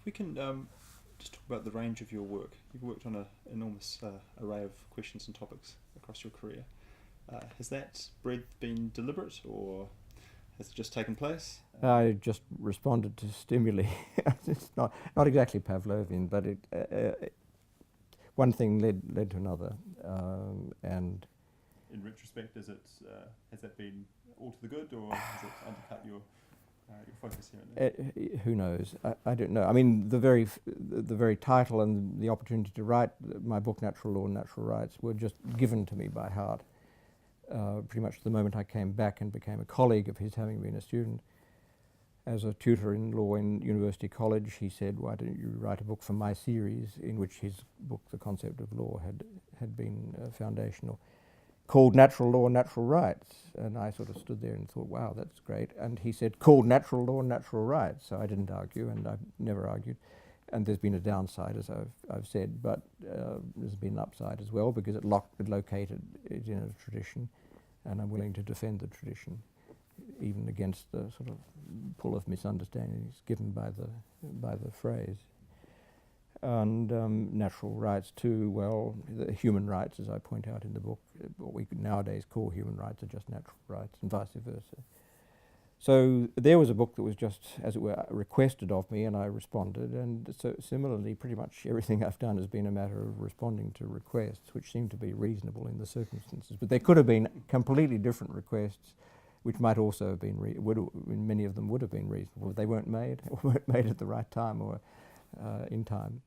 we can just talk about the range of your work. You've worked on an enormous array of questions and topics across your career. Has that breadth been deliberate, or has it just taken place? I just responded to stimuli. It's not exactly Pavlovian, but one thing led to another, and in retrospect, has that been all to the good, or has it undercut your focus here? who knows? I don't know. I mean, the very title and the opportunity to write my book, Natural Law and Natural Rights, were just given to me by Hart. Pretty much the moment I came back and became a colleague of his, having been a student. As a tutor in law in University College, he said, "Why don't you write a book for my series," in which his book, The Concept of Law, had been foundational, called Natural Law and Natural Rights. And I sort of stood there and thought, wow, that's great. And he said, called Natural Law and Natural Rights. So I didn't argue, and I've never argued. And there's been a downside, as I've said, but there's been an upside as well, because it located it in a tradition, and I'm willing to defend the tradition, even against the sort of pull of misunderstandings given by the phrase. And natural rights too, well, the human rights, as I point out in the book, what we nowadays call human rights are just natural rights, and vice versa. So there was a book that was just, as it were, requested of me, and I responded. And so similarly, pretty much everything I've done has been a matter of responding to requests, which seem to be reasonable in the circumstances. But there could have been completely different requests, which might also have been, many of them would have been reasonable. They weren't made at the right time or in time.